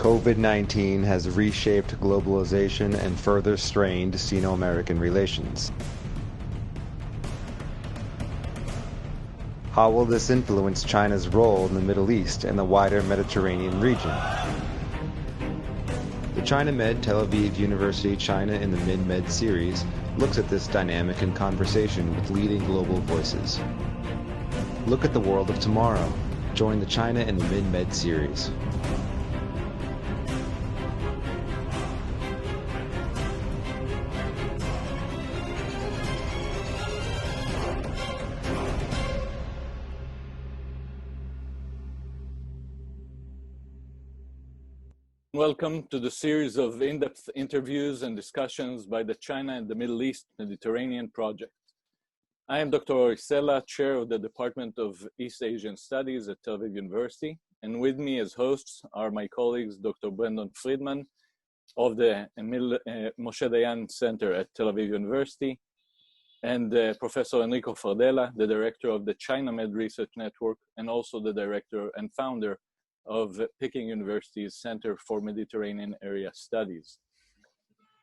COVID-19 has reshaped globalization and further strained Sino-American relations. How will this influence China's role in the Middle East and the wider Mediterranean region? The ChinaMed Tel Aviv University China in the Mid-Med series looks at this dynamic in conversation with leading global voices. Look at the world of tomorrow. Join the China in the Mid-Med series. Welcome to the series of in-depth interviews and discussions by the China and the Middle East Mediterranean Project. I am Dr. Sela, Chair of the Department of East Asian Studies at Tel Aviv University, and with me as hosts are my colleagues Dr. Friedman of the Moshe Dayan Center at Tel Aviv University, and Professor Enrico Fardella, the Director of the ChinaMed Research Network, and also the Director and Founder of Peking University's Center for Mediterranean Area Studies.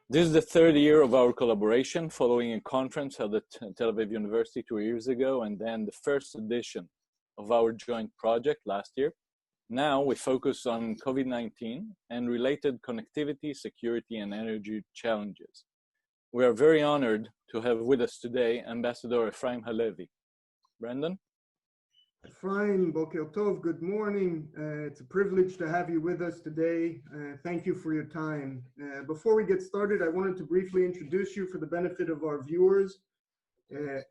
This is the third year of our collaboration, following a conference held at Tel Aviv University 2 years ago, and then the first edition of our joint project last year. Now we focus on COVID-19 and related connectivity, security, and energy challenges. We are very honored to have with us today Ambassador Efraim Halevy. Brandon? Efraim, Boker Tov, good morning. It's a privilege to have you with us today. Thank you for your time. Before we get started, I wanted to briefly introduce you for the benefit of our viewers.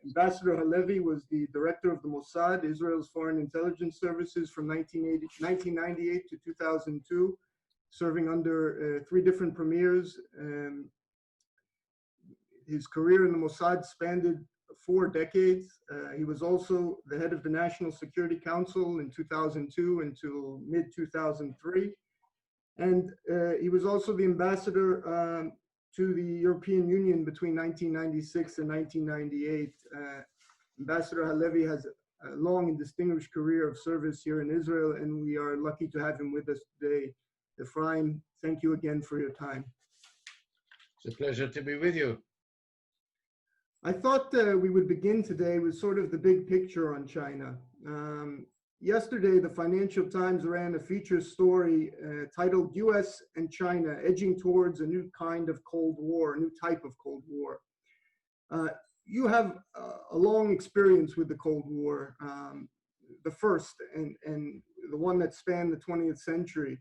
Ambassador Halevy was the director of the Mossad, Israel's Foreign Intelligence Services, from 1998 to 2002, serving under three different premiers. His career in the Mossad spanned 4 decades. He was also the head of the National Security Council in 2002 until mid-2003. And he was also the ambassador to the European Union between 1996 and 1998. Ambassador Halevy has a long and distinguished career of service here in Israel, and we are lucky to have him with us today. Efraim, thank you again for your time. It's a pleasure to be with you. I thought we would begin today with sort of the big picture on China. Yesterday, the Financial Times ran a feature story titled US and China Edging Towards a New Kind of Cold War, a new type of Cold War. You have a long experience with the Cold War, the first and the one that spanned the 20th century.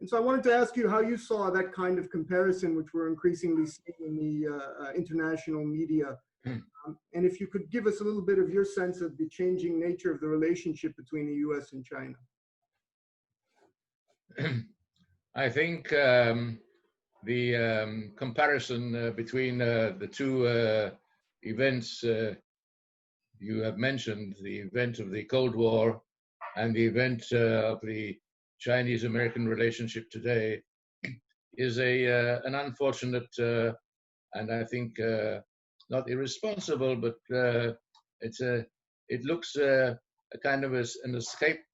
And so I wanted to ask you how you saw that kind of comparison, which we're increasingly seeing in the international media. And if you could give us a little bit of your sense of the changing nature of the relationship between the US and China. I think the comparison between the two events you have mentioned, the event of the Cold War and the event of the Chinese-American relationship today, is an unfortunate and I think not irresponsible, but it looks a kind of an escape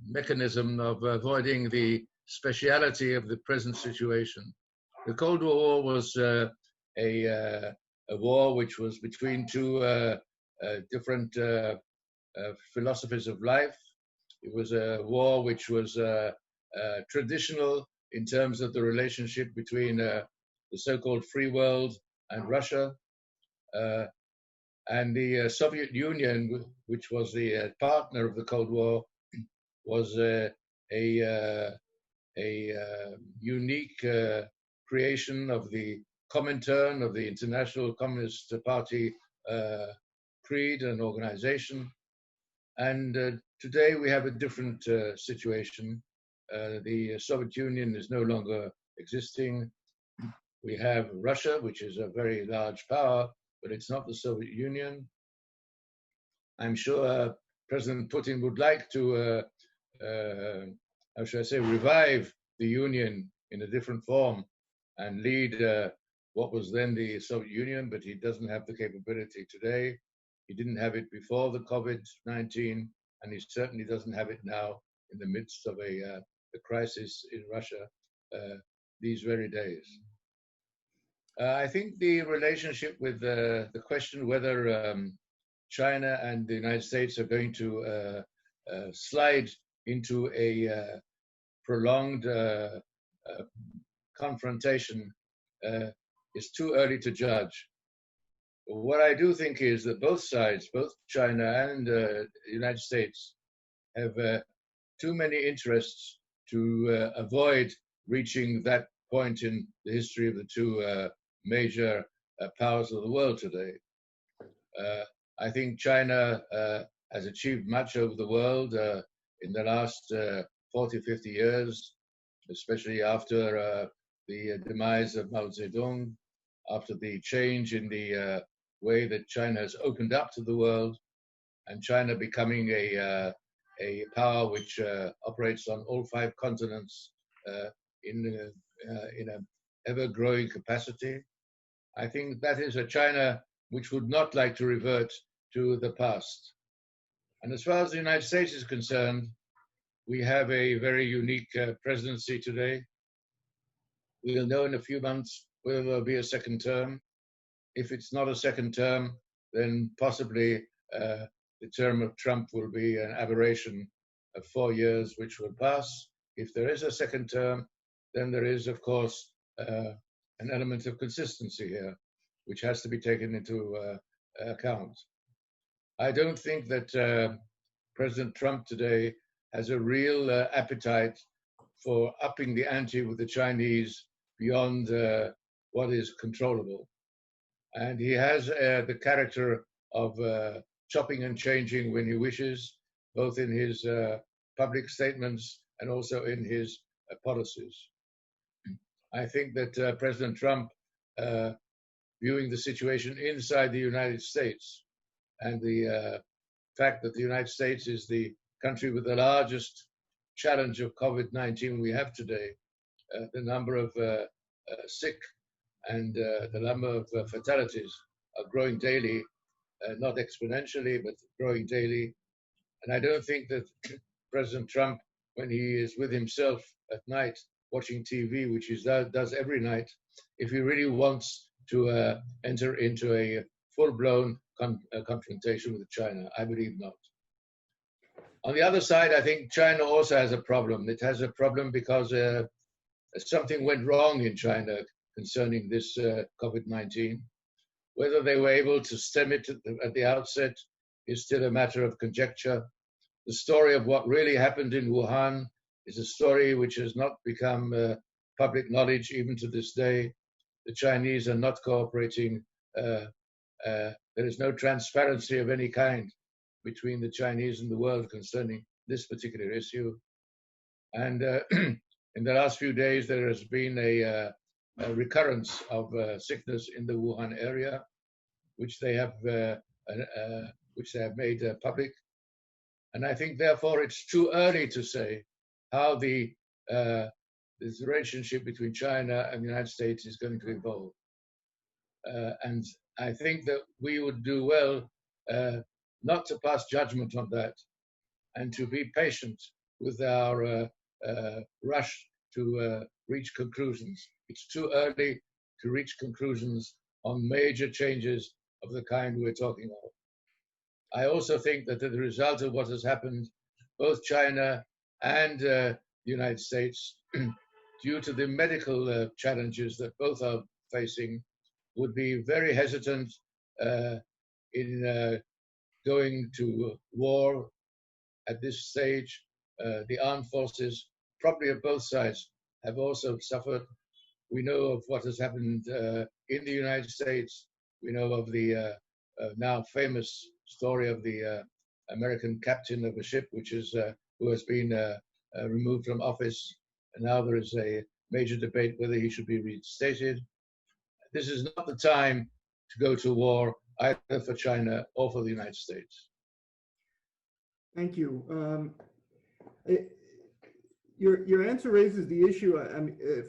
mechanism of avoiding the speciality of the present situation. The Cold War was a war which was between two different philosophies of life. It was a war which was traditional in terms of the relationship between the so-called free world and Russia, and the Soviet Union, which was the partner of the Cold War, was a unique creation of the Comintern, of the International Communist Party creed and organization. And today we have a different situation. The Soviet Union is no longer existing. We have Russia, which is a very large power, but it's not the Soviet Union. I'm sure President Putin would like to, how should I say, revive the Union in a different form and lead what was then the Soviet Union, but he doesn't have the capability today. He didn't have it before the COVID-19, and he certainly doesn't have it now in the midst of a crisis in Russia these very days. I think the relationship with the question whether China and the United States are going to slide into a prolonged confrontation is too early to judge. What I do think is that both sides, both China and the United States, have too many interests to avoid reaching that point in the history of the two major powers of the world today. I think China has achieved much over the world in the last 40, 50 years, especially after the demise of Mao Zedong, after the change in the way that China has opened up to the world, and China becoming a power which operates on all 5 continents in an ever-growing capacity. I think that is a China which would not like to revert to the past. And as far as the United States is concerned, we have a very unique presidency today. We'll know in a few months whether there'll be a second term. If it's not a second term, then possibly the term of Trump will be an aberration of 4 years, which will pass. If there is a second term, then there is, of course, an element of consistency here, which has to be taken into account. I don't think that President Trump today has a real appetite for upping the ante with the Chinese beyond what is controllable. And he has the character of chopping and changing when he wishes, both in his public statements and also in his policies. I think that President Trump, viewing the situation inside the United States and the fact that the United States is the country with the largest challenge of COVID-19 we have today, the number of sick and the number of fatalities are growing daily, not exponentially, but growing daily. And I don't think that President Trump, when he is with himself at night watching TV, which he does every night, if he really wants to enter into a full-blown confrontation with China, I believe not. On the other side, I think China also has a problem. It has a problem because something went wrong in China concerning this COVID-19. Whether they were able to stem it at the outset is still a matter of conjecture. The story of what really happened in Wuhan is a story which has not become public knowledge even to this day. The Chinese are not cooperating. There is no transparency of any kind between the Chinese and the world concerning this particular issue. And in the last few days, there has been a recurrence of sickness in the Wuhan area, which they have made public. And I think, therefore, it's too early to say how this relationship between China and the United States is going to evolve. And I think that we would do well not to pass judgment on that and to be patient with our rush to reach conclusions. It's too early to reach conclusions on major changes of the kind we're talking of. I also think that as a result of what has happened, both China and the United States, due to the medical challenges that both are facing, would be very hesitant in going to war at this stage. The armed forces, probably of both sides, have also suffered. We know of what has happened in the United States. We know of the now famous story of the American captain of a ship, who has been removed from office, and now there is a major debate whether he should be reinstated. This is not the time to go to war, either for China or for the United States. Thank you. Your answer raises the issue.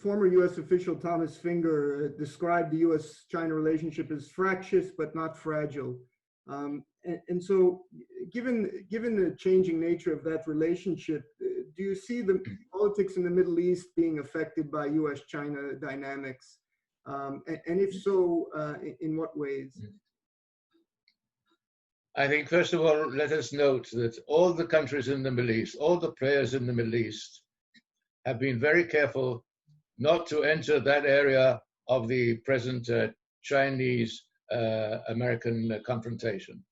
Former U.S. official Thomas Finger described the U.S.-China relationship as fractious but not fragile. And so, given the changing nature of that relationship, do you see the politics in the Middle East being affected by U.S.-China dynamics? And if so, in what ways? I think, first of all, let us note that all the countries in the Middle East, all the players in the Middle East, have been very careful not to enter that area of the present Chinese-American confrontation.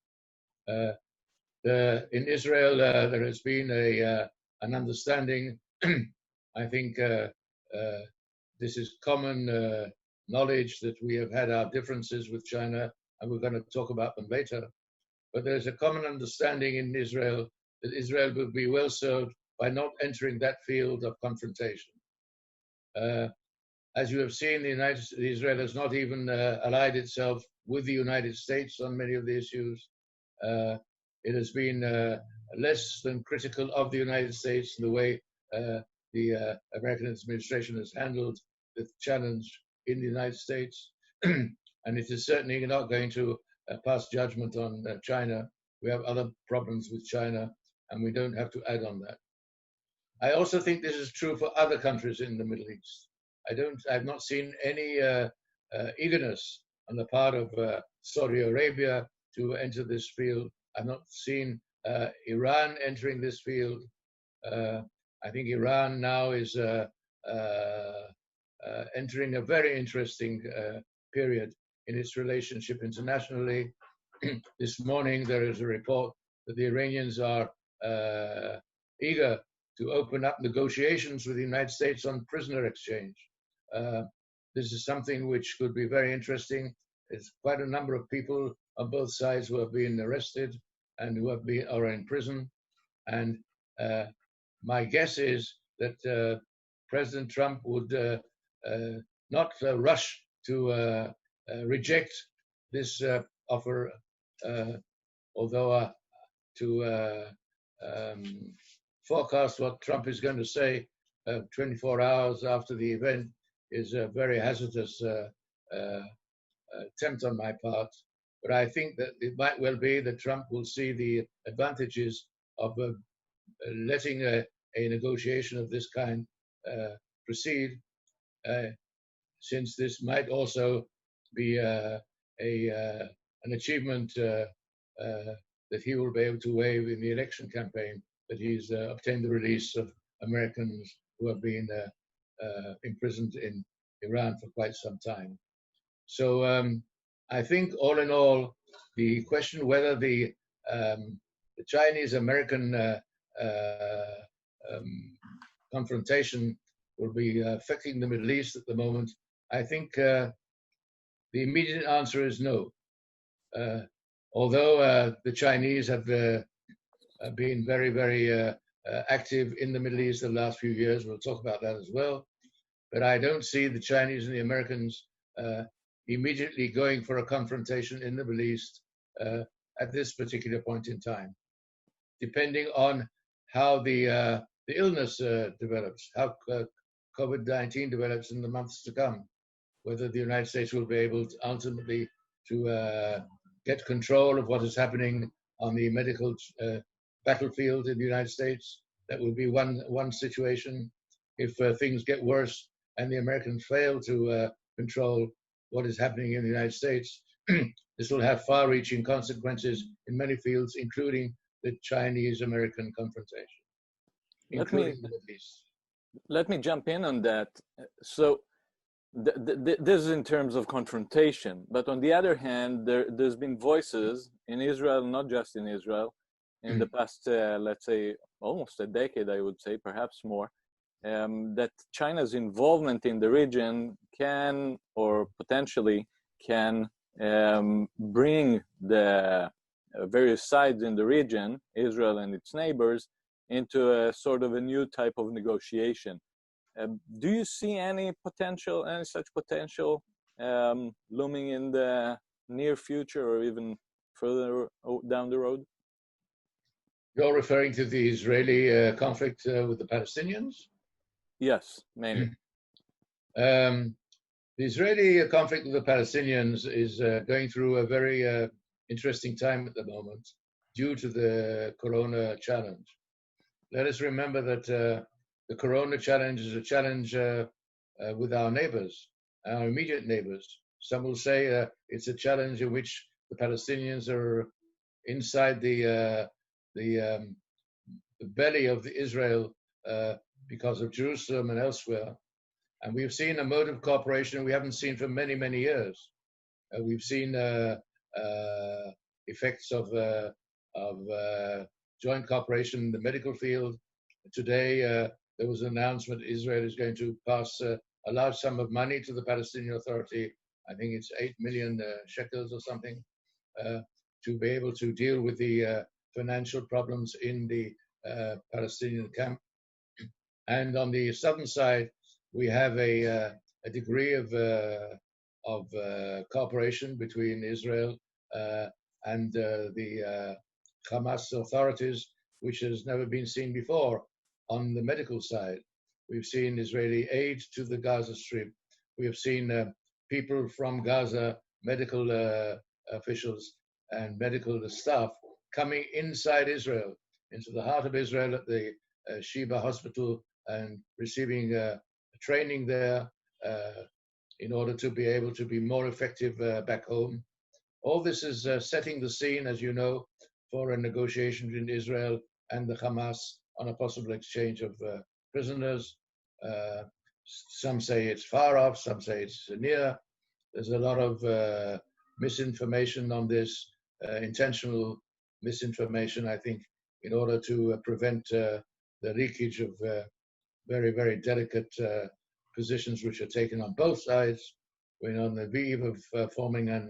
In Israel, there has been an understanding. I think this is common knowledge that we have had our differences with China, and we're going to talk about them later. But there's a common understanding in Israel that Israel would be well served by not entering that field of confrontation. As you have seen, Israel has not even allied itself with the United States on many of the issues. It has been less than critical of the United States in the way the American administration has handled the challenge in the United States. And it is certainly not going to pass judgment on China. We have other problems with China, and we don't have to add on that. I also think this is true for other countries in the Middle East. I've not seen any eagerness on the part of Saudi Arabia to enter this field. I've not seen Iran entering this field. I think Iran now is entering a very interesting period in its relationship internationally. This morning, there is a report that the Iranians are eager to open up negotiations with the United States on prisoner exchange. This is something which could be very interesting. There's quite a number of people on both sides who have been arrested and who are in prison. And my guess is that President Trump would not rush to reject this offer, although to forecast what Trump is going to say 24 hours after the event is a very hazardous attempt on my part. But I think that it might well be that Trump will see the advantages of letting a negotiation of this kind proceed, since this might also be an achievement that he will be able to wave in the election campaign, that he's obtained the release of Americans who have been imprisoned in Iran for quite some time. So I think all in all, the question whether the Chinese-American confrontation will be affecting the Middle East at the moment, I think the immediate answer is no. Although the Chinese have been very, very active in the Middle East the last few years, we'll talk about that as well. But I don't see the Chinese and the Americans immediately going for a confrontation in the Middle East at this particular point in time, depending on how the illness develops, how COVID-19 develops in the months to come, whether the United States will be able to ultimately to get control of what is happening on the medical battlefield in the United States. That will be one situation. If things get worse and the Americans fail to control what is happening in the United States, this will have far-reaching consequences in many fields, including the Chinese-American confrontation, including the Middle East. Let me jump in on that. So this is in terms of confrontation, but on the other hand, there's been voices in Israel, not just in Israel, in the past, let's say, almost a decade, I would say, perhaps more, that China's involvement in the region can, or potentially can, bring the various sides in the region, Israel and its neighbors, into a sort of a new type of negotiation. Do you see any such potential looming in the near future or even further down the road? You're referring to the Israeli conflict with the Palestinians? Yes, mainly. The Israeli conflict with the Palestinians is going through a very interesting time at the moment due to the Corona challenge. Let us remember that the Corona challenge is a challenge with our neighbors, our immediate neighbors. Some will say it's a challenge in which the Palestinians are inside the belly of Israel because of Jerusalem and elsewhere. And we've seen a mode of cooperation we haven't seen for many, many years. We've seen effects of joint cooperation in the medical field. Today, there was an announcement Israel is going to pass a large sum of money to the Palestinian Authority. I think it's 8 million shekels or something, to be able to deal with the financial problems in the Palestinian camp. And on the southern side, we have a degree of cooperation between Israel and the Hamas authorities, which has never been seen before. On the medical side, we've seen Israeli aid to the Gaza Strip. We have seen people from Gaza, medical officials and medical staff coming inside Israel, into the heart of Israel at the Sheba Hospital and receiving training there in order to be able to be more effective back home. All this is setting the scene, as you know, for a negotiation between Israel and the Hamas on a possible exchange of prisoners. Some say it's far off, some say it's near. There's a lot of misinformation on this, intentional misinformation, I think, in order to prevent the leakage of very, very delicate positions which are taken on both sides. We're on the eve of forming a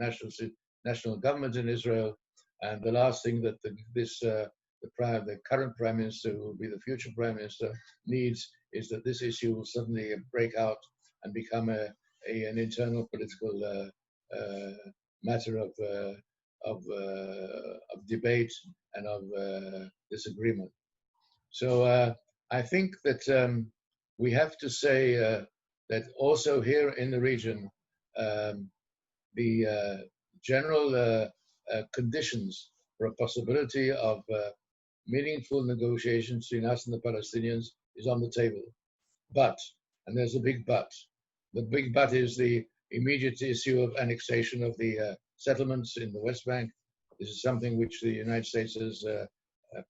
national government in Israel, and the last thing that the current Prime Minister, who will be the future Prime Minister, needs is that this issue will suddenly break out and become an internal political matter of debate and of disagreement. So I think that we have to say that also here in the region, the general conditions for a possibility of meaningful negotiations between us and the Palestinians is on the table. But, and there's a big but, the big but is the immediate issue of annexation of the settlements in the West Bank. This is something which the United States has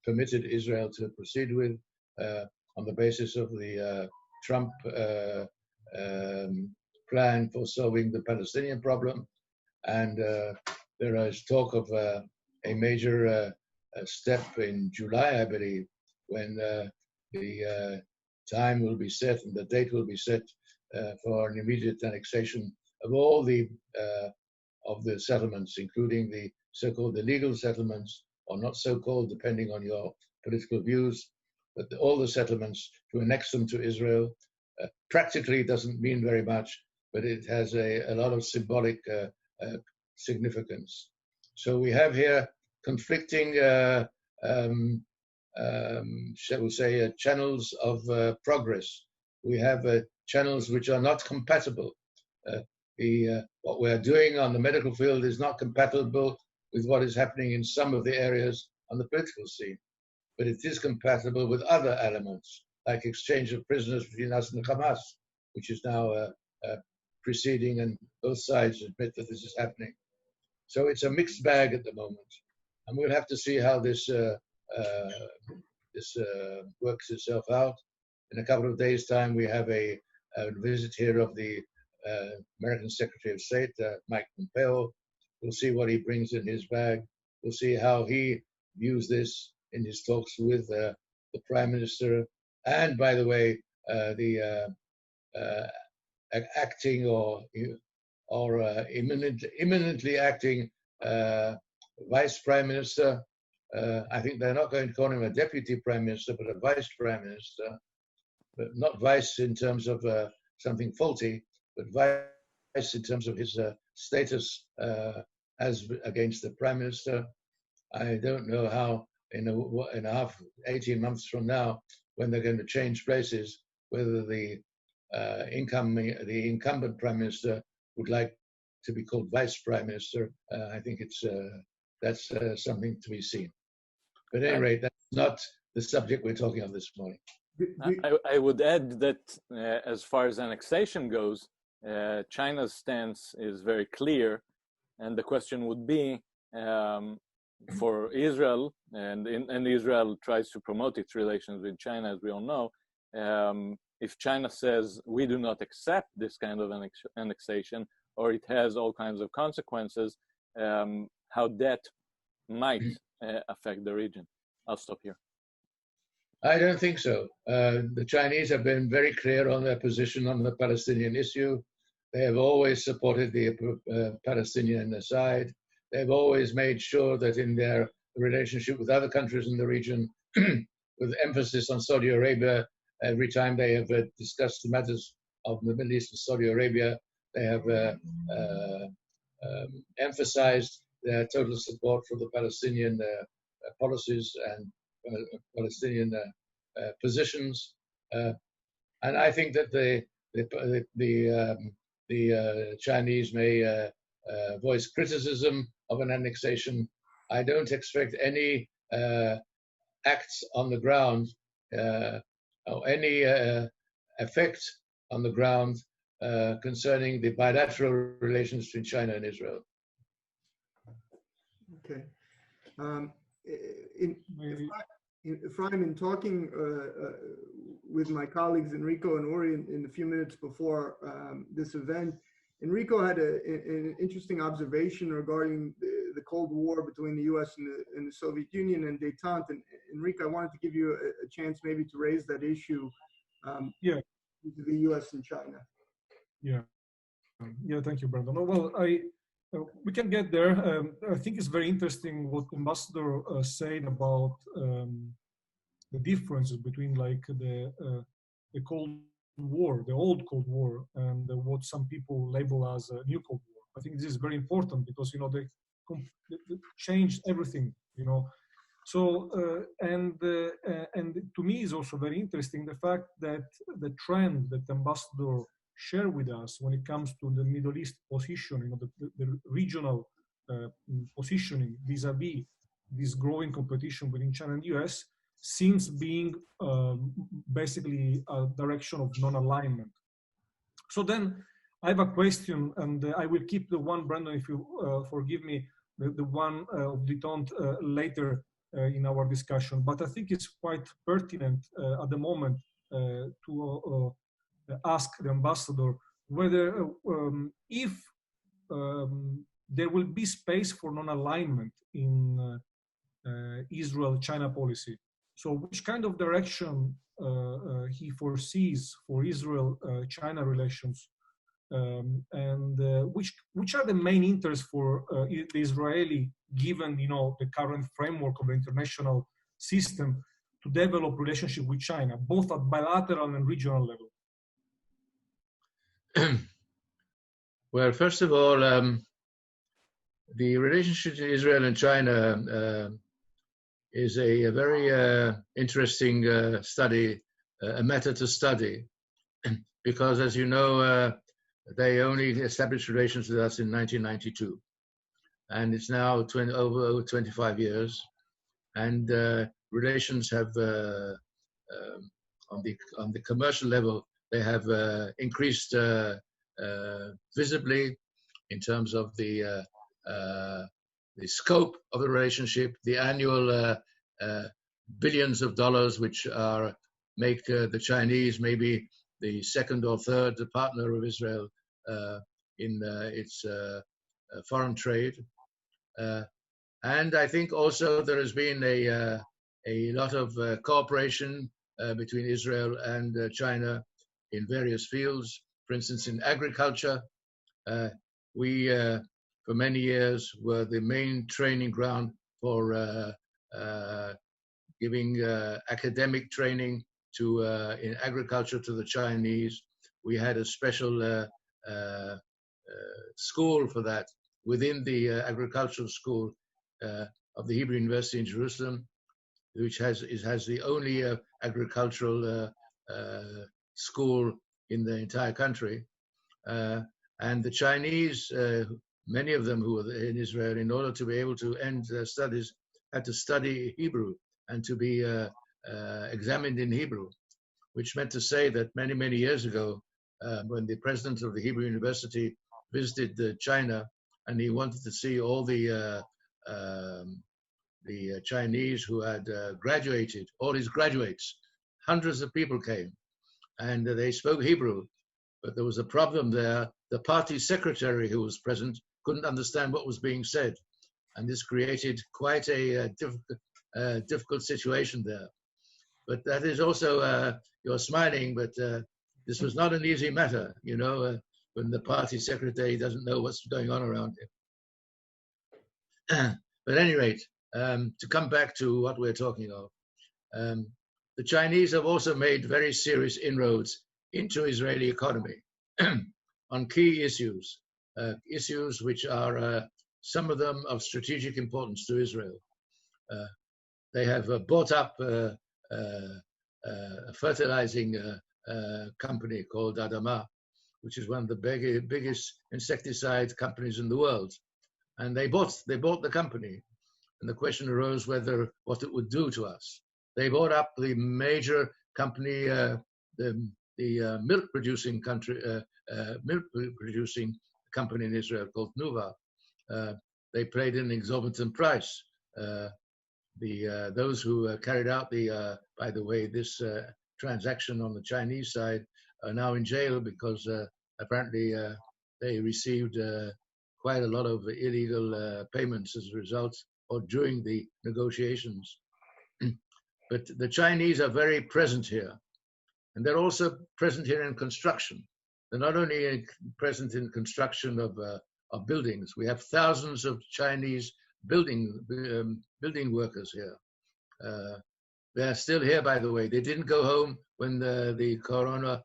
permitted Israel to proceed with on the basis of the Trump plan for solving the Palestinian problem. And there is talk of a major step in July, I believe, when the time will be set and the date will be set for an immediate annexation of all the settlements, including the so-called illegal settlements, or not so-called, depending on your political views, but all the settlements, to annex them to Israel. Practically doesn't mean very much, but it has a lot of symbolic significance. So we have here conflicting, shall we say, channels of progress. We have channels which are not compatible. What we're doing on the medical field is not compatible with what is happening in some of the areas on the political scene, but it is compatible with other elements, like exchange of prisoners between us and Hamas, which is now proceeding, and both sides admit that this is happening. So it's a mixed bag at the moment, and we'll have to see how this works itself out. In a couple of days' time, we have a visit here of the American Secretary of State, Mike Pompeo. We'll see what he brings in his bag. We'll see how he views this in his talks with the Prime Minister. And by the way, the acting or imminently acting Vice Prime Minister. I think they're not going to call him a Deputy Prime Minister, but a Vice Prime Minister. But not Vice in terms of something faulty, but Vice in terms of his status as against the Prime Minister. I don't know how in a half, 18 months from now, when they're going to change places, whether the incumbent Prime Minister would like to be called Vice Prime Minister. I think it's that's something to be seen. But at any rate, that's not the subject we're talking of this morning. I would add that as far as annexation goes, China's stance is very clear, and the question would be for Israel, and Israel tries to promote its relations with China, as we all know. If China says we do not accept this kind of annexation, or it has all kinds of consequences, how that might affect the region. I'll stop here. I don't think so. The Chinese have been very clear on their position on the Palestinian issue. They have always supported the Palestinian side. They've always made sure that in their relationship with other countries in the region, with emphasis on Saudi Arabia, every time they have discussed the matters of the Middle East and Saudi Arabia, they have emphasized their total support for the Palestinian policies and Palestinian positions, and I think that the Chinese may voice criticism of an annexation. I don't expect any acts on the ground or any effect on the ground concerning the bilateral relations between China and Israel. Okay. Efraim, in talking with my colleagues Enrico and Ori in the few minutes before this event, Enrico had an interesting observation regarding the Cold War between the U.S. and the Soviet Union and détente. And Enrico, I wanted to give you a chance maybe to raise that issue with the U.S. and China. Yeah, thank you, Brandon. Well, we can get there. I think it's very interesting what Ambassador said about the differences between like the Cold War, the old Cold War, and what some people label as a new Cold War. I think this is very important because they changed everything. So and to me is also very interesting the fact that the trend that Ambassador share with us when it comes to the Middle East positioning, the regional positioning vis-a-vis this growing competition between China and the US, seems being basically a direction of non-alignment. So then I have a question, and I will keep the one, Brandon, if you forgive me, the one of détente later in our discussion. But I think it's quite pertinent at the moment to ask the ambassador whether if there will be space for non-alignment in Israel-China policy. So which kind of direction he foresees for Israel-China relations, and which are the main interests for the Israeli, given the current framework of the international system, to develop relationship with China, both at bilateral and regional level? Well, first of all, the relationship between Israel and China is a very interesting study, a matter to study, because as you know, they only established relations with us in 1992, and it's now over 25 years, and relations have, on the commercial level, they have increased visibly in terms of the scope of the relationship, the annual billions of dollars, which make the Chinese maybe the second or third partner of Israel in its foreign trade. And I think also there has been a lot of cooperation between Israel and China in various fields. For instance, in agriculture, we for many years were the main training ground for giving academic training in agriculture to the Chinese. We had a special school for that within the agricultural school of the Hebrew University in Jerusalem, which has the only agricultural school in the entire country. And the Chinese, many of them who were in Israel, in order to be able to end their studies, had to study Hebrew and to be examined in Hebrew, which meant to say that many, many years ago, when the president of the Hebrew University visited China, and he wanted to see all the Chinese who had graduated, all his graduates, hundreds of people came, and they spoke Hebrew, but there was a problem there. The party secretary who was present couldn't understand what was being said, and this created quite a difficult situation there. But that is also, you're smiling, but this was not an easy matter, you know, when the party secretary doesn't know what's going on around him. But at any rate, to come back to what we're talking of, the Chinese have also made very serious inroads into Israeli economy on key issues, issues which are some of them of strategic importance to Israel. They have bought up a fertilizing company called Adama, which is one of the biggest insecticide companies in the world. And they bought the company. And the question arose whether what it would do to us. They bought up the major company, the milk producing company in Israel called Nuva. They paid an exorbitant price. Those who carried out by the way, this transaction on the Chinese side are now in jail because apparently they received quite a lot of illegal payments as a result or during the negotiations. But the Chinese are very present here, and they're also present here in construction. They're not only present in construction of buildings. We have thousands of Chinese building workers here. They're still here, by the way. They didn't go home when the corona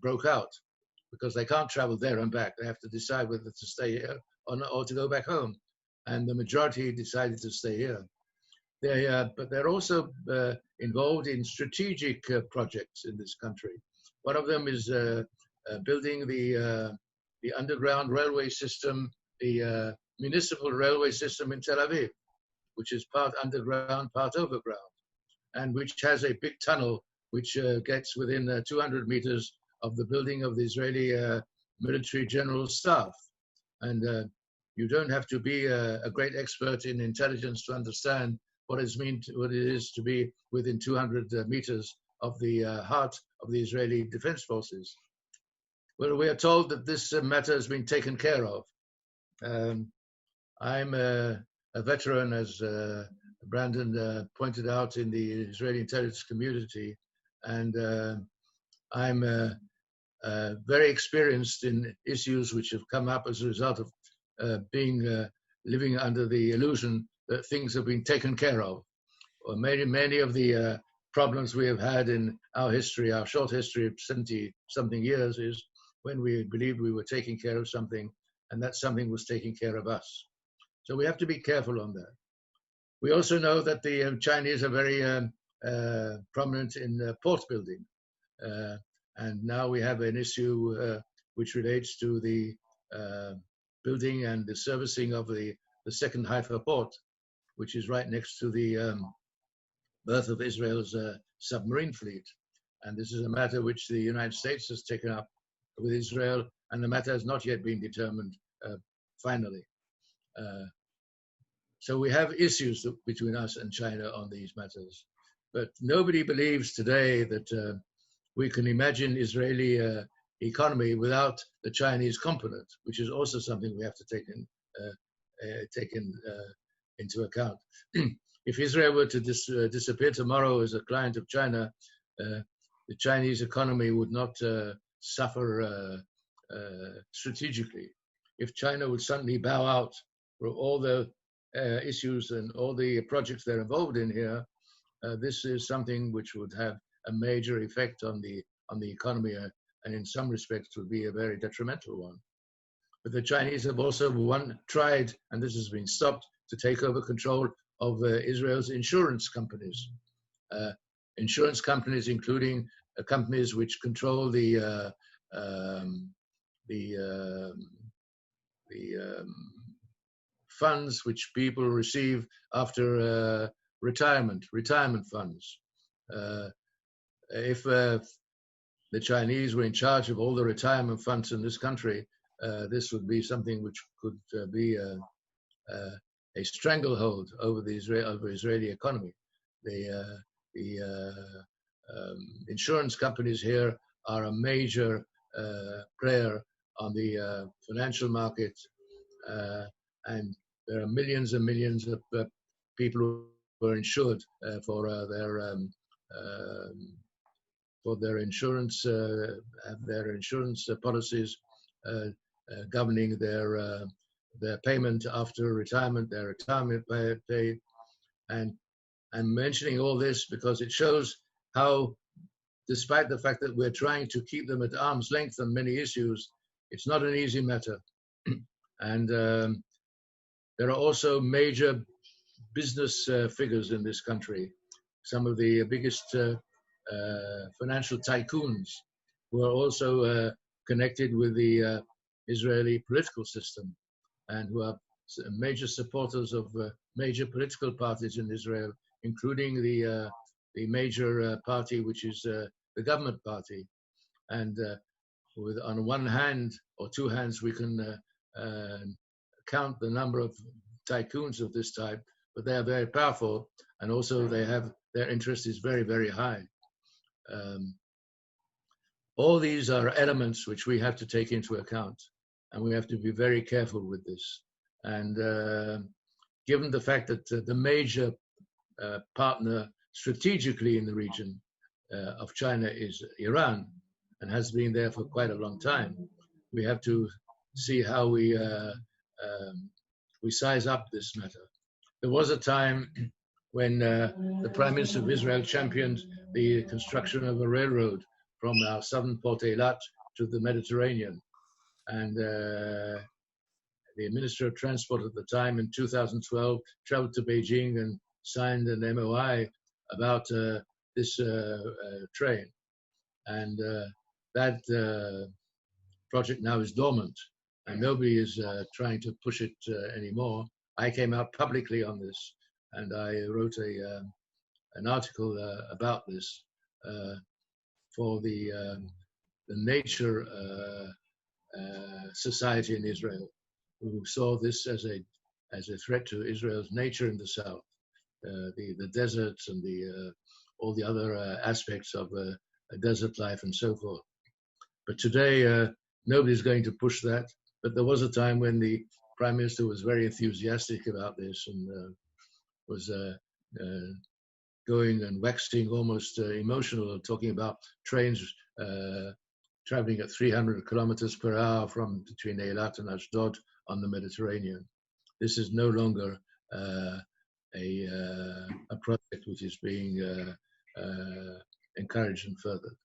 broke out, because they can't travel there and back. They have to decide whether to stay here or to go back home. And the majority decided to stay here. But they're also involved in strategic projects in this country. One of them is building the underground railway system, the municipal railway system in Tel Aviv, which is part underground, part overground, and which has a big tunnel which gets within 200 meters of the building of the Israeli military general staff. And you don't have to be a great expert in intelligence to understand what it is to be within 200 meters of the heart of the Israeli Defense Forces. Well, we are told that this matter has been taken care of. I'm a veteran, as Brandon pointed out, in the Israeli intelligence community, and I'm very experienced in issues which have come up as a result of living under the illusion that things have been taken care of. Or many of the problems we have had in our history, our short history of 70-something years, is when we believed we were taking care of something, and that something was taking care of us. So we have to be careful on that. We also know that the Chinese are very prominent in port building. And now we have an issue which relates to the building and the servicing of the second Haifa port, which is right next to the berth of Israel's submarine fleet. And this is a matter which the United States has taken up with Israel, and the matter has not yet been determined finally. So we have issues between us and China on these matters. But nobody believes today that we can imagine Israeli economy without the Chinese component, which is also something we have to take into account. If Israel were to disappear tomorrow as a client of China, the Chinese economy would not suffer strategically. If China would suddenly bow out for all the issues and all the projects they're involved in here, this is something which would have a major effect on the economy, and in some respects would be a very detrimental one. But the Chinese have also tried, and this has been stopped, to take over control of Israel's insurance companies. Insurance companies, including companies which control the funds which people receive after retirement funds. If the Chinese were in charge of all the retirement funds in this country, this would be something which could be a stranglehold over the Israeli economy. The insurance companies here are a major player on the financial market, and there are millions and millions of people who are insured for their insurance, have their insurance policies governing their payment after retirement, their retirement pay. And I'm mentioning all this because it shows how, despite the fact that we're trying to keep them at arm's length on many issues, it's not an easy matter. And there are also major business figures in this country, some of the biggest financial tycoons who are also connected with the Israeli political system and who are major supporters of major political parties in Israel, including the major party, which is the government party. And on one hand or two hands, we can count the number of tycoons of this type, but they are very powerful, and also their interest is very, very high. All these are elements which we have to take into account, and we have to be very careful with this. And given the fact that the major partner strategically in the region of China is Iran, and has been there for quite a long time, we have to see how we size up this matter. There was a time when the Prime Minister of Israel championed the construction of a railroad from our southern port Eilat to the Mediterranean. And the Minister of Transport at the time in 2012 traveled to Beijing and signed an MOI about this train. And that project now is dormant, and nobody is trying to push it anymore. I came out publicly on this, and I wrote an article about this for the Nature Society in Israel, who saw this as a threat to Israel's nature in the south, the deserts and all the other aspects of desert life and so forth. But today, nobody's going to push that. But there was a time when the Prime Minister was very enthusiastic about this and was going and waxing almost emotional, talking about trains traveling at 300 kilometers per hour from between Eilat and Ashdod on the Mediterranean. This is no longer a project which is being encouraged and furthered.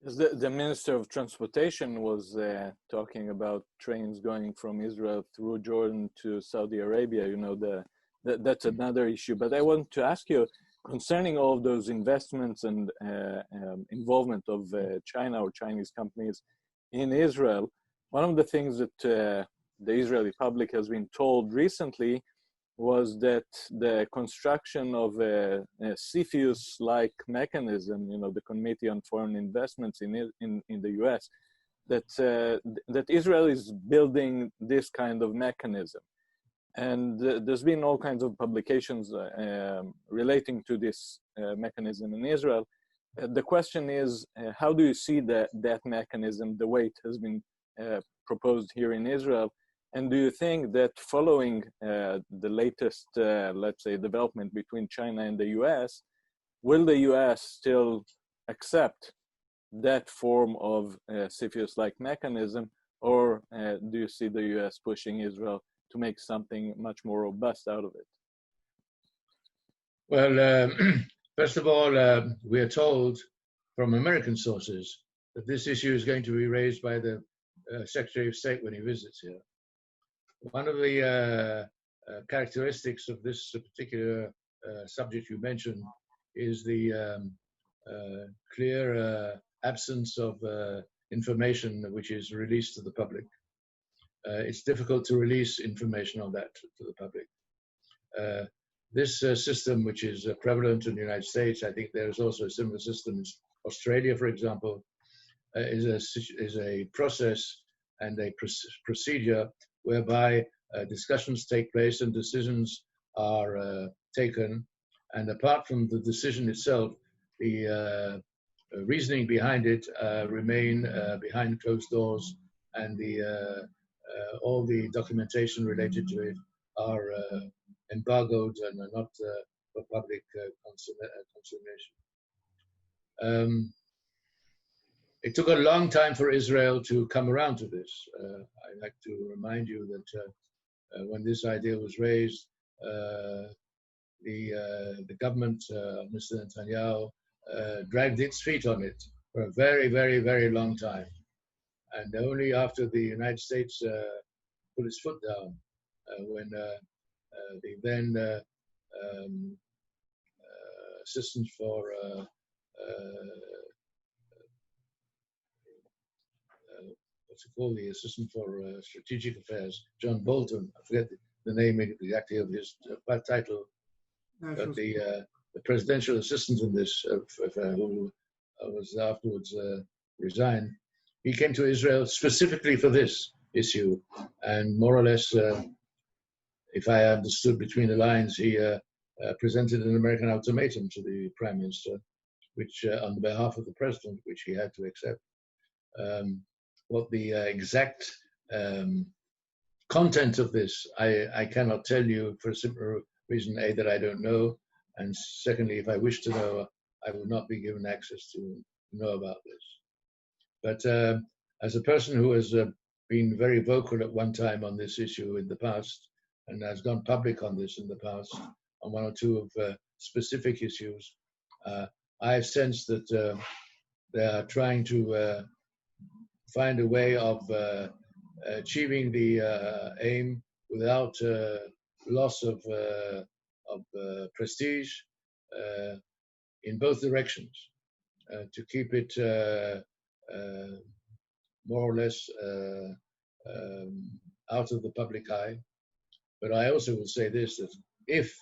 The Minister of Transportation was talking about trains going from Israel through Jordan to Saudi Arabia. You know, that's another issue. But I want to ask you, concerning all of those investments and involvement of China or Chinese companies in Israel, one of the things that the Israeli public has been told recently was that the construction of a CFIUS-like mechanism, you know, the Committee on Foreign Investments in the U.S., that Israel is building this kind of mechanism. And there's been all kinds of publications relating to this mechanism in Israel. The question is, how do you see that mechanism, the way it has been proposed here in Israel? And do you think that following the latest, let's say, development between China and the U.S., will the U.S. still accept that form of CFIUS-like mechanism, or do you see the U.S. pushing Israel to make something much more robust out of it? Well, first of all, we are told from American sources that this issue is going to be raised by the Secretary of State when he visits here. One of the characteristics of this particular subject you mentioned is the clear absence of information which is released to the public. it's difficult to release information on that to the public. This system, which is prevalent in the United States, I think there's also a similar system in Australia, for example, is a process and a procedure whereby discussions take place and decisions are taken. And apart from the decision itself, the reasoning behind it remain behind closed doors, and all the documentation related to it are embargoed and are not for public consummation. It took a long time for Israel to come around to this. I'd like to remind you that when this idea was raised, the government, Mr. Netanyahu, dragged its feet on it for a very, very, very long time. And only after the United States put its foot down, when the then assistant for what's it called, the assistant for strategic affairs, John Bolton, I forget the name exactly of his title, but the presidential assistant in this, who was afterwards resigned, he came to Israel specifically for this issue, and more or less, if I understood between the lines, he presented an American ultimatum to the Prime Minister, which, on behalf of the President, which he had to accept. What the exact content of this, I cannot tell you, for a simple reason, A, that I don't know, and secondly, if I wish to know, I will not be given access to know about this. But as a person who has been very vocal at one time on this issue in the past, and has gone public on this in the past, on one or two of specific issues, I have sensed that they are trying to find a way of achieving the aim without loss of prestige in both directions, to keep it more or less out of the public eye. But I also will say this, that if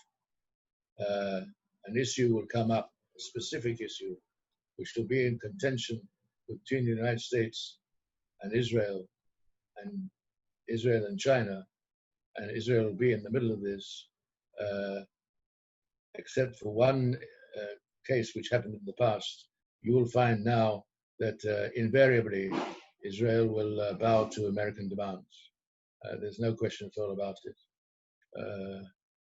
an issue will come up, a specific issue, which will be in contention between the United States and Israel and China, and Israel will be in the middle of this, except for one case which happened in the past, you will find now that invariably Israel will bow to American demands. There's no question at all about it.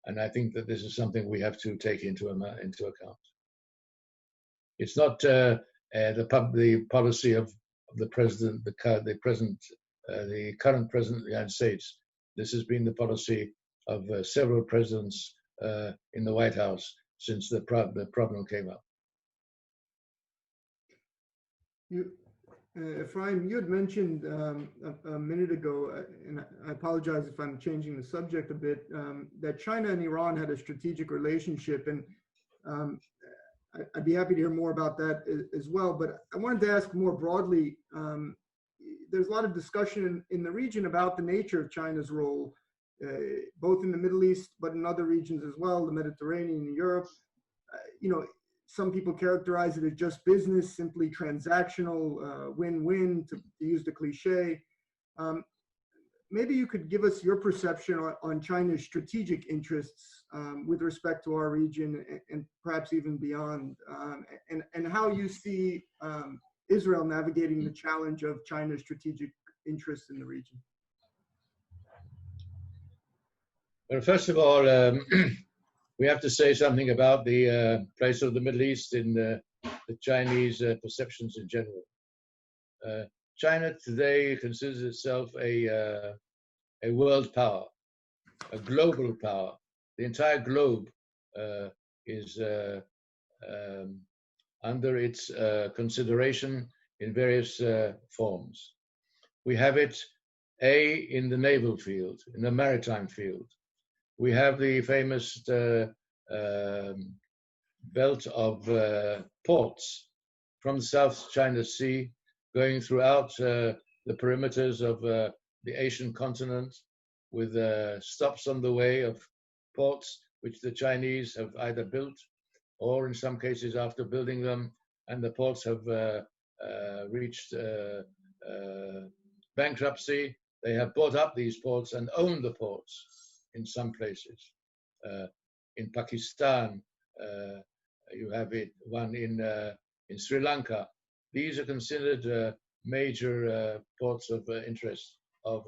And I think that this is something we have to take into account. It's not the policy of the president, the current president of the United States. This has been the policy of several presidents in the White House since the problem came up. Efraim, you had mentioned a minute ago, and I apologize if I'm changing the subject a bit, that China and Iran had a strategic relationship, and I'd be happy to hear more about that as well. But I wanted to ask more broadly, there's a lot of discussion in the region about the nature of China's role, both in the Middle East, but in other regions as well, the Mediterranean and Europe. Some people characterize it as just business, simply transactional, win-win, to use the cliche. Maybe you could give us your perception on China's strategic interests with respect to our region and perhaps even beyond, and how you see Israel navigating the challenge of China's strategic interests in the region. Well, first of all, we have to say something about the place of the Middle East in the Chinese perceptions in general. China today considers itself a world power, a global power. The entire globe is under its consideration in various forms. We have it, in the naval field, in the maritime field. We have the famous belt of ports from the South China Sea going throughout the perimeters of the Asian continent with stops on the way of ports which the Chinese have either built or in some cases after building them and the ports have reached bankruptcy, they have bought up these ports and owned the ports in some places. In Pakistan, you have one in Sri Lanka. These are considered major ports of interest of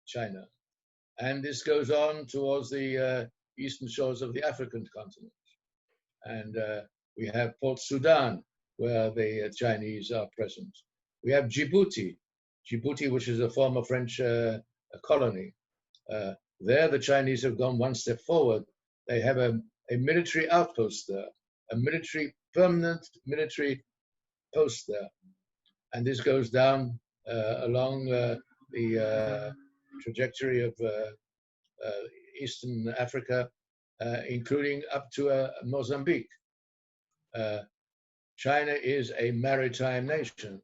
China. And this goes on towards the eastern shores of the African continent. And we have Port Sudan, where the Chinese are present. We have Djibouti, which is a former French colony. There, the Chinese have gone one step forward. They have a military outpost there, permanent military post there. And this goes down along the trajectory of Eastern Africa, including up to Mozambique. China is a maritime nation,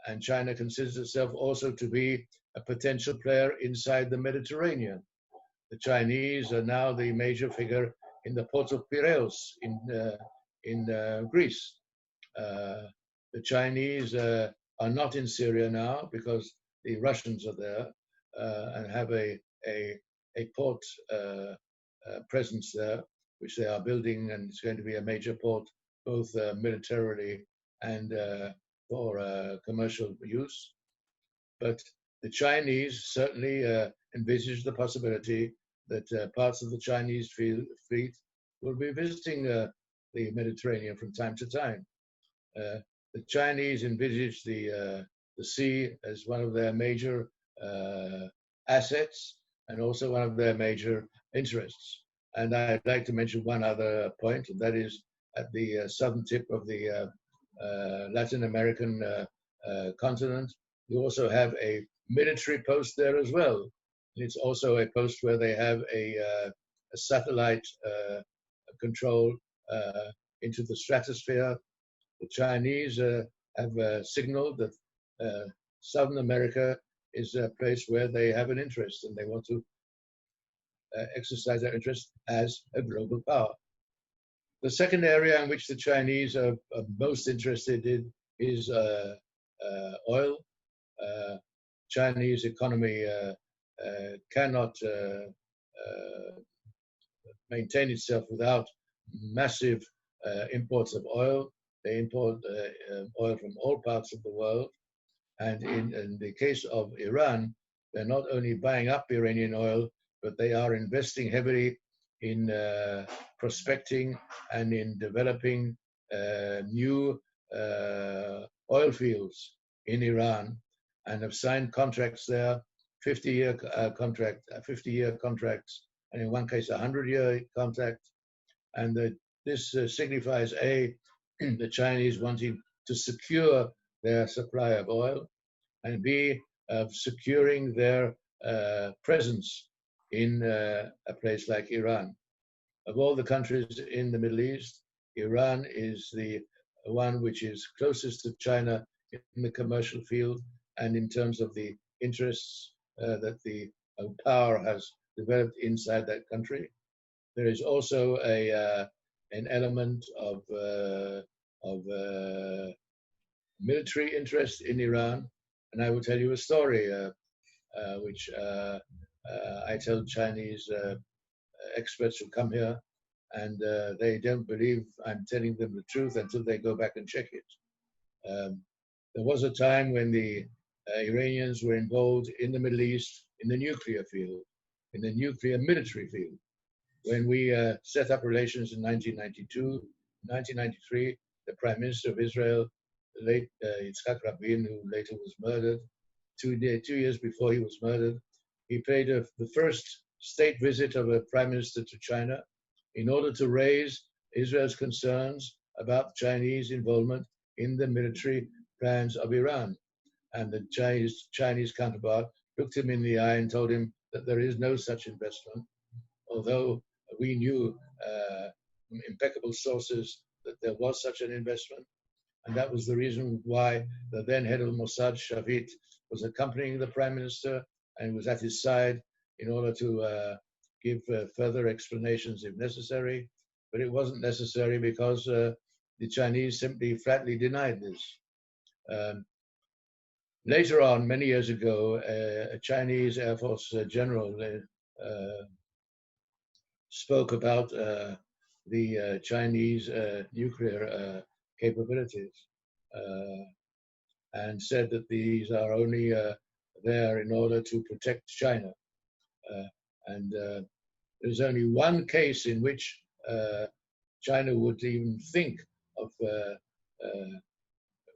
and China considers itself also to be a potential player inside the Mediterranean. The Chinese are now the major figure in the port of Piraeus in Greece. The Chinese are not in Syria now because the Russians are there and have a port presence there, which they are building, and it's going to be a major port both militarily and for commercial use. But the Chinese certainly envisage the possibility that parts of the Chinese fleet will be visiting the Mediterranean from time to time. The Chinese envisage the sea as one of their major assets and also one of their major interests. And I'd like to mention one other point, and that is at the southern tip of the Latin American continent, you also have a military post there as well. And it's also a post where they have a satellite control into the stratosphere. The Chinese have signaled that Southern America is a place where they have an interest and they want to exercise their interest as a global power. The second area in which the Chinese are most interested in is oil. Chinese economy cannot maintain itself without massive imports of oil. They import oil from all parts of the world. And in the case of Iran, they're not only buying up Iranian oil, but they are investing heavily in prospecting and in developing new oil fields in Iran, and have signed contracts there, 50-year contracts, and in one case, 100-year contract. And this signifies the Chinese wanting to secure their supply of oil, and B, securing their presence in a place like Iran. Of all the countries in the Middle East, Iran is the one which is closest to China in the commercial field and in terms of the interests that the power has developed inside that country. There is also an element of military interest in Iran. And I will tell you a story which I tell Chinese experts who come here, and they don't believe I'm telling them the truth until they go back and check it. There was a time when the Iranians were involved in the Middle East in the nuclear field, in the nuclear military field. When we set up relations in 1992, 1993, the Prime Minister of Israel, the late Yitzhak Rabin, who later was murdered, 2 years before he was murdered, he paid the first state visit of a prime minister to China in order to raise Israel's concerns about Chinese involvement in the military plans of Iran. And the Chinese counterpart looked him in the eye and told him that there is no such investment, although we knew impeccable sources that there was such an investment. And that was the reason why the then head of Mossad, Shavit, was accompanying the Prime Minister and was at his side in order to give further explanations if necessary. But it wasn't necessary because the Chinese simply flatly denied this. Later on, many years ago, a Chinese Air Force general spoke about the Chinese nuclear capabilities and said that these are only there in order to protect China. And there's only one case in which China would even think of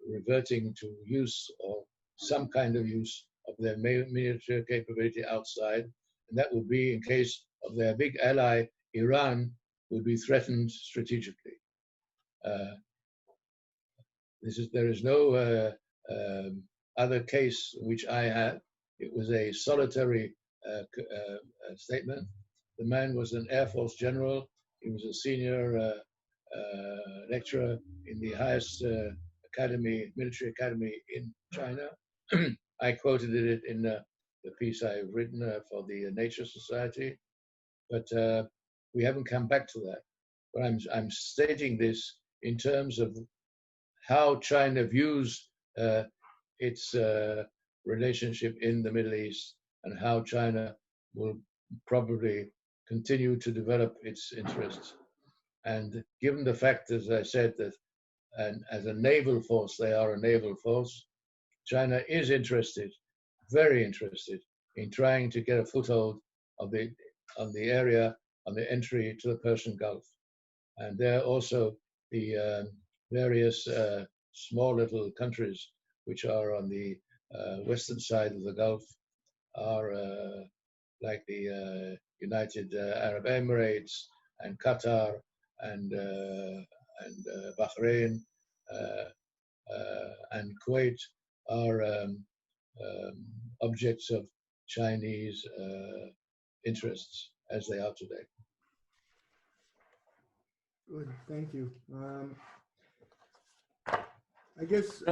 reverting to use or some kind of use of their military capability outside, and that would be in case of their big ally, Iran, would be threatened strategically. There is no other case which I had. It was a solitary statement. The man was an Air Force general. He was a senior lecturer in the highest military academy in China. I quoted it in the piece I've written for the Nature Society, but we haven't come back to that. But I'm stating this in terms of how China views its relationship in the Middle East and how China will probably continue to develop its interests. And given the fact, as I said, that as a naval force, they are a naval force, China is interested, very interested, in trying to get a foothold on the area, on the entry to the Persian Gulf. And there also the various small little countries which are on the western side of the Gulf are like the United Arab Emirates and Qatar and Bahrain and Kuwait are objects of Chinese interests as they are today. Good, thank you. I guess,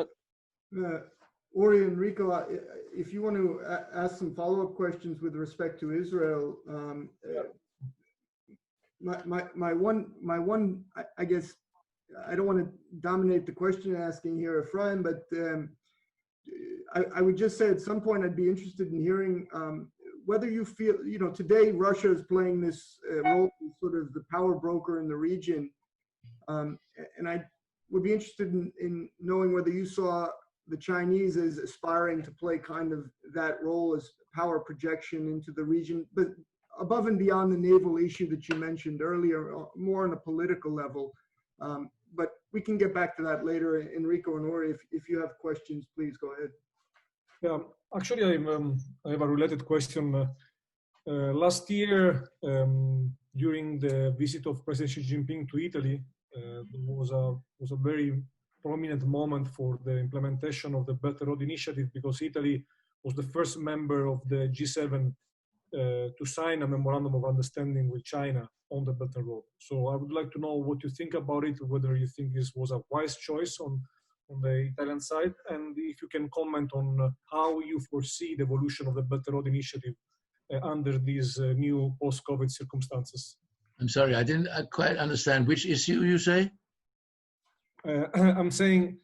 Ori and Enrico, if you want to ask some follow-up questions with respect to Israel, my one, I guess, I don't want to dominate the question asking here, Efraim, but I would just say at some point I'd be interested in hearing whether you feel, today Russia is playing this role as sort of the power broker in the region. And I would be interested in knowing whether you saw the Chinese as aspiring to play kind of that role as power projection into the region, but above and beyond the naval issue that you mentioned earlier, more on a political level. But we can get back to that later. Enrico and Ori, if you have questions, please go ahead. Yeah, actually, I have a related question. Last year, during the visit of President Xi Jinping to Italy, there was a very prominent moment for the implementation of the Belt and Road Initiative, because Italy was the first member of the G7 to sign a memorandum of understanding with China on the Belt and Road. So I would like to know what you think about it, whether you think this was a wise choice on the Italian side, and if you can comment on how you foresee the evolution of the Belt and Road Initiative under these new post-COVID circumstances. I'm sorry, I didn't quite understand which issue you say? I'm saying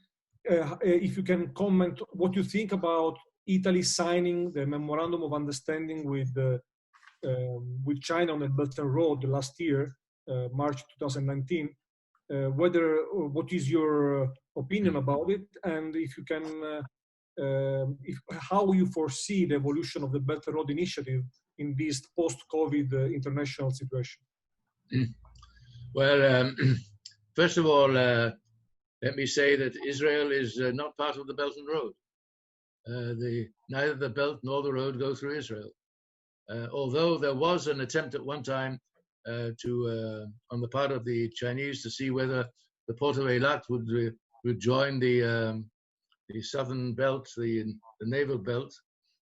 if you can comment what you think about Italy signing the memorandum of understanding with China on the Belt and Road last year, March 2019. What is your opinion about it, and if you can, how you foresee the evolution of the Belt and Road Initiative in this post-COVID international situation? Well, first of all, let me say that Israel is not part of the Belt and Road. Neither the Belt nor the Road go through Israel. Although there was an attempt at one time on the part of the Chinese to see whether the port of Eilat would join the southern belt, the naval belt,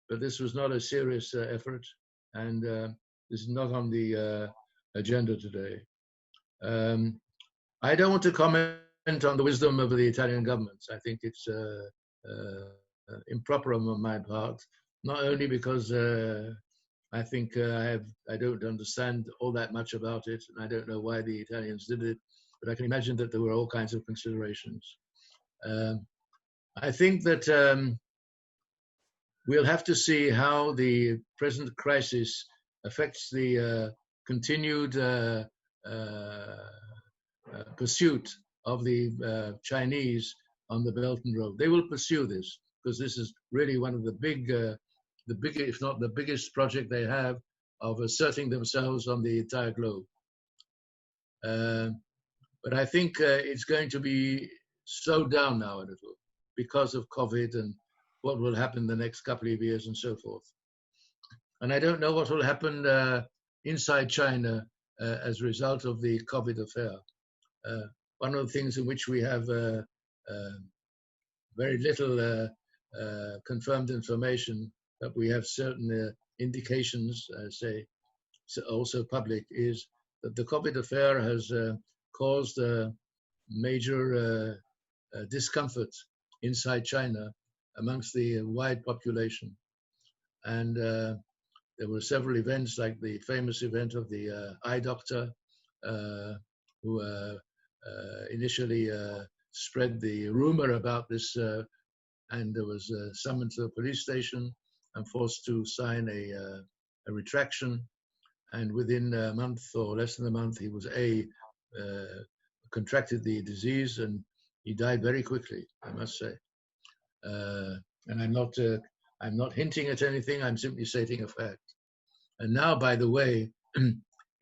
but this was not a serious effort, and this is not on the agenda today. I don't want to comment on the wisdom of the Italian government. I think it's improper on my part, not only because I think I don't understand all that much about it, and I don't know why the Italians did it, but I can imagine that there were all kinds of considerations. I think that we'll have to see how the present crisis affects the continued pursuit of the Chinese on the Belt and Road. They will pursue this because this is really one of the biggest, if not the biggest project they have of asserting themselves on the entire globe. But I think it's going to be slowed down now a little because of COVID and what will happen the next couple of years and so forth. And I don't know what will happen inside China as a result of the COVID affair. One of the things in which we have very little confirmed information, but we have certain indications, say, also public, is that the COVID affair has caused major discomfort inside China amongst the wide population. And there were several events, like the famous event of the eye doctor, who initially spread the rumor about this, and there was summoned to the police station and forced to sign a retraction. And within a month or less than a month, he was contracted the disease, and he died very quickly, I must say. And I'm not hinting at anything. I'm simply stating a fact. And now, by the way,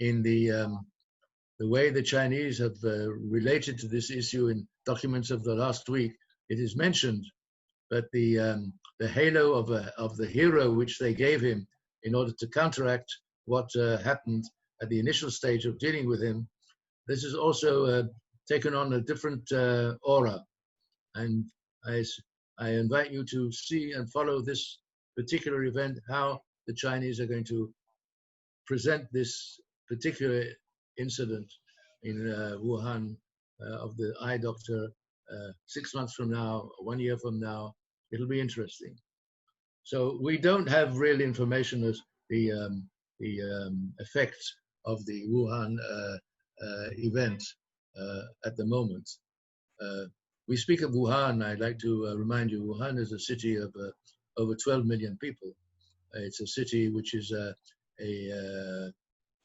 in the way the Chinese have related to this issue in documents of the last week, it is mentioned that the halo of the hero which they gave him in order to counteract what happened at the initial stage of dealing with him, this is also taken on a different aura. And I invite you to see and follow this particular event, how the Chinese are going to present this particular incident in Wuhan of the eye doctor 6 months from now, 1 year from now. It'll be interesting. So we don't have real information as the effects of the Wuhan event at the moment. We speak of Wuhan. I'd like to remind you, Wuhan is a city of over 12 million people. It's a city which is a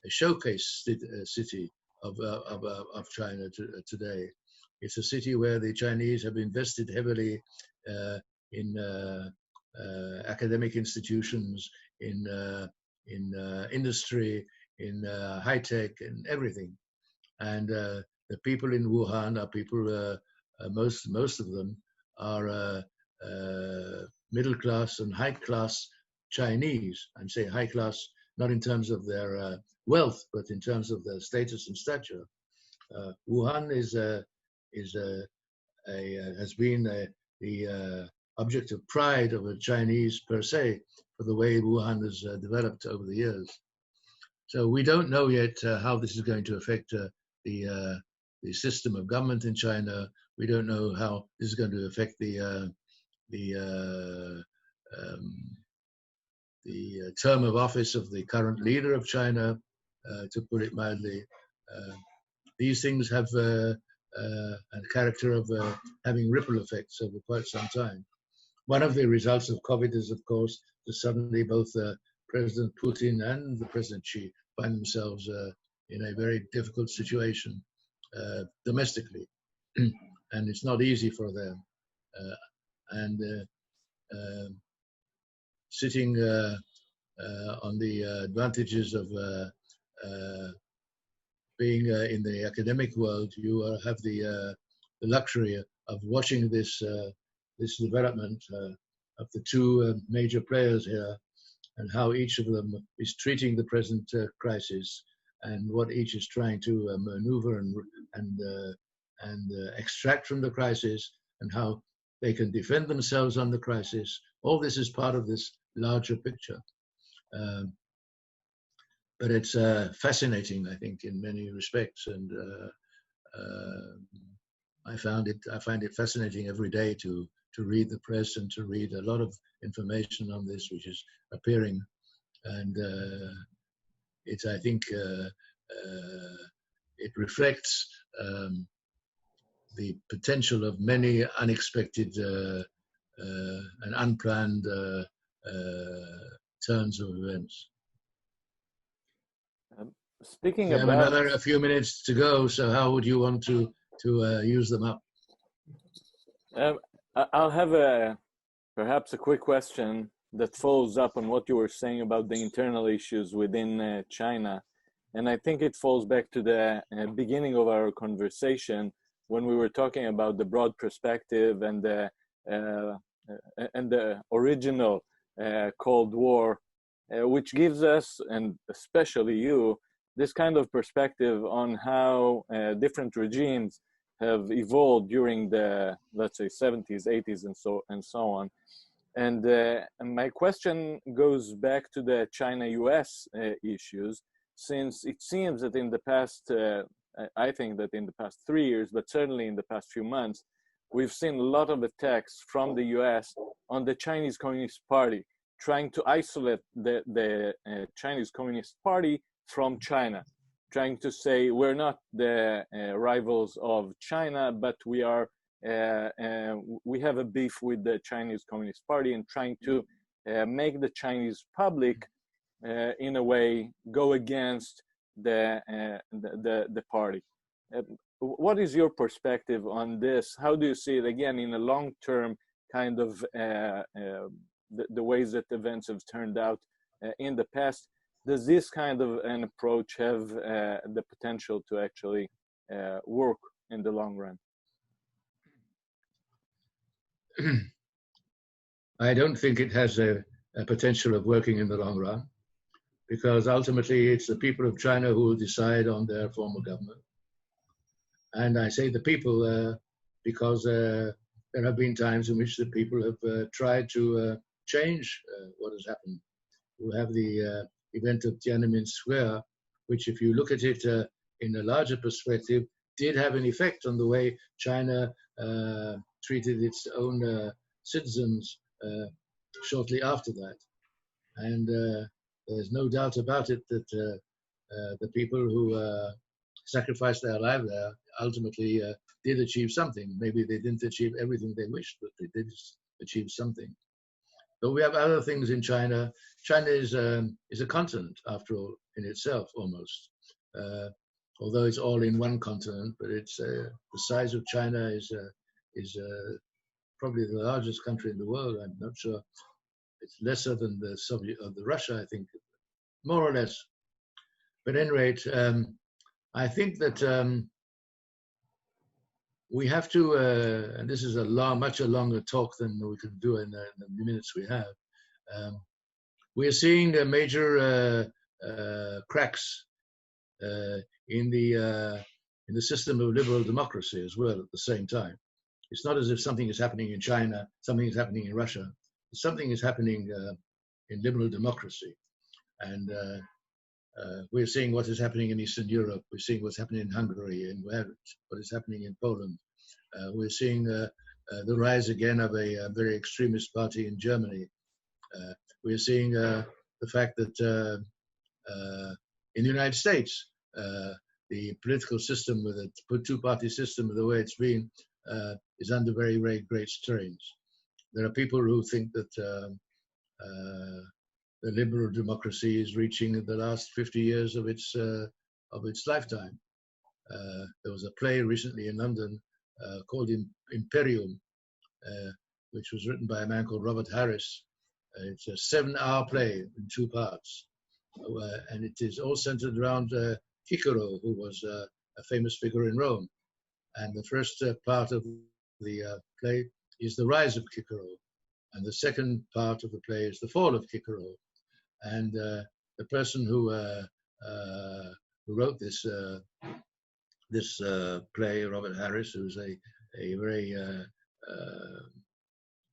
showcase city of China today. It's a city where the Chinese have invested heavily in academic institutions, in industry, in high tech, and everything. And the people in Wuhan are people. Most of them are middle class and high class Chinese. I'm saying high class not in terms of their wealth, but in terms of their status and stature. Wuhan has been the object of pride of the Chinese per se, for the way Wuhan has developed over the years. So we don't know yet how this is going to affect the system of government in China. We don't know how this is going to affect the term of office of the current leader of China, to put it mildly. These things have a character of having ripple effects over quite some time. One of the results of COVID is, of course, that suddenly both President Putin and the President Xi find themselves in a very difficult situation domestically. And it's not easy for them. Sitting on the advantages of being in the academic world, you have the luxury of watching this development of the two major players here, and how each of them is treating the present crisis, and what each is trying to maneuver and extract from the crisis, and how they can defend themselves on the crisis. All this is part of this larger picture. But it's fascinating, I think, in many respects. And I find it fascinating every day to read the press and to read a lot of information on this, which is appearing, and I think it reflects the potential of many unexpected and unplanned turns of events. Speaking We have about a few minutes to go, so how would you want to use them up? I'll have perhaps a quick question that follows up on what you were saying about the internal issues within China. And I think it falls back to the beginning of our conversation when we were talking about the broad perspective and the original Cold War, which gives us, and especially you, this kind of perspective on how different regimes have evolved during the, let's say, 70s, 80s, and so on. And my question goes back to the China-US issues, since it seems that in the past, I think that in the past 3 years, but certainly in the past few months, we've seen a lot of attacks from the US on the Chinese Communist Party, trying to isolate the Chinese Communist Party from China, trying to say we're not the rivals of China, but we have a beef with the Chinese Communist Party, and trying to make the Chinese public, in a way, go against the party. What is your perspective on this? How do you see it, again, in a long-term kind of the ways that events have turned out in the past? Does this kind of an approach have the potential to actually work in the long run? I don't think it has a potential of working in the long run, because ultimately it's the people of China who will decide on their form of government. And I say the people because there have been times in which the people have tried to change what has happened. We have the event of Tiananmen Square, which, if you look at it in a larger perspective, did have an effect on the way China treated its own citizens shortly after that. And there's no doubt about it that the people who sacrificed their life there ultimately did achieve something. Maybe they didn't achieve everything they wished, but they did achieve something. But we have other things in China. China is a continent, after all, in itself, almost. Although it's all in one continent, but it's the size of China is probably the largest country in the world. I'm not sure. It's lesser than the Russia, I think, more or less. But at any rate, I think that we have to, and this is much longer talk than we can do in the minutes we have. We are seeing major cracks in the system of liberal democracy as well at the same time. It's not as if something is happening in China, something is happening in Russia. Something is happening in liberal democracy. And we're seeing what is happening in Eastern Europe. We're seeing what's happening in Hungary and what is happening in Poland. We're seeing the rise again of a very extremist party in Germany. We're seeing the fact that in the United States, the political system with a two-party system, the way it's been, is under very, very great strains. There are people who think that the liberal democracy is reaching the last 50 years of its lifetime. There was a play recently in London called Imperium, which was written by a man called Robert Harris. It's a 7-hour play in 2 parts, and it is all centered around Cicero, who was a famous figure in Rome. And the first part of the play is the rise of Cicero, and the second part of the play is the fall of Cicero. And the person who wrote this play, Robert Harris, who's a very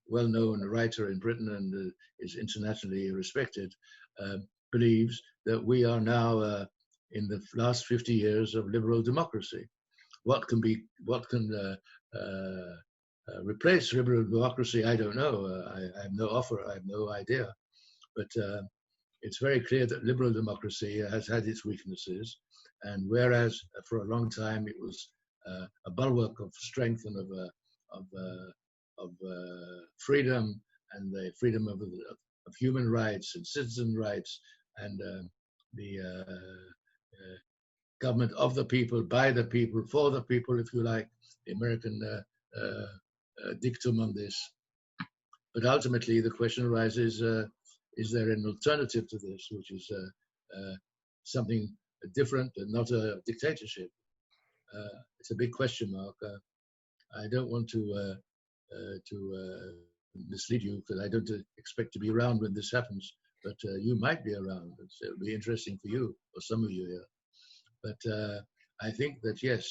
well-known writer in Britain and is internationally respected, believes that we are now in the last 50 years of liberal democracy. what can replace liberal democracy, I don't know. I have no offer. I have no idea. But it's very clear that liberal democracy has had its weaknesses, and whereas for a long time it was a bulwark of strength and of freedom and the freedom of human rights and citizen rights and the government of the people, by the people, for the people, if you like, the American dictum on this. But ultimately, the question arises: is there an alternative to this, which is something different and not a dictatorship? It's a big question mark. I don't want to mislead you, because I don't expect to be around when this happens. But you might be around. It'll be interesting for you, or some of you here. But I think that yes,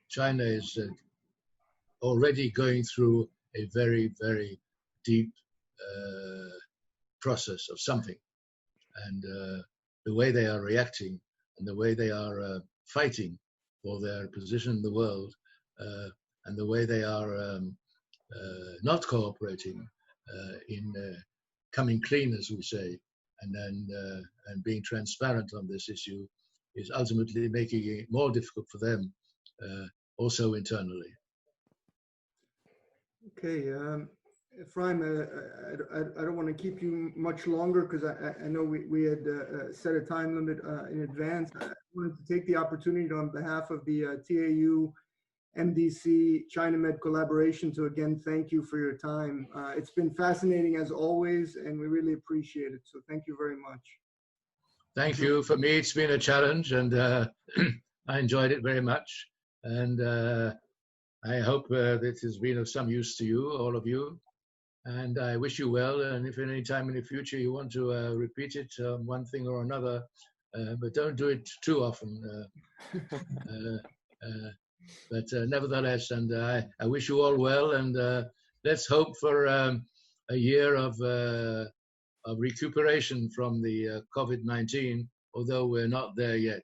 China is already going through a very, very deep process of something, and the way they are reacting and the way they are fighting for their position in the world, and the way they are not cooperating in coming clean, as we say, and being transparent on this issue, is ultimately making it more difficult for them, also internally. Okay, Efraim, I don't want to keep you much longer, because I know we had set a time limit in advance. I wanted to take the opportunity on behalf of the TAU MDC ChinaMed collaboration to again thank you for your time. It's been fascinating as always, and we really appreciate it. So thank you very much. Thank you. For me, it's been a challenge, and I enjoyed it very much. And I hope this has been of some use to you, all of you. And I wish you well. And if at any time in the future you want to repeat it, one thing or another, but don't do it too often. But nevertheless, and I wish you all well. And let's hope for a year of recuperation from the COVID-19, although we're not there yet.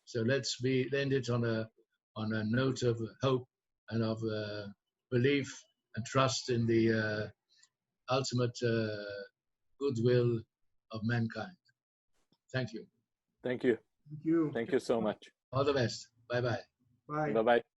So let's end it on a note of hope and of belief and trust in the ultimate goodwill of mankind. Thank you. Thank you. Thank you. Thank you so much. All the best. Bye-bye. Bye. Bye-bye.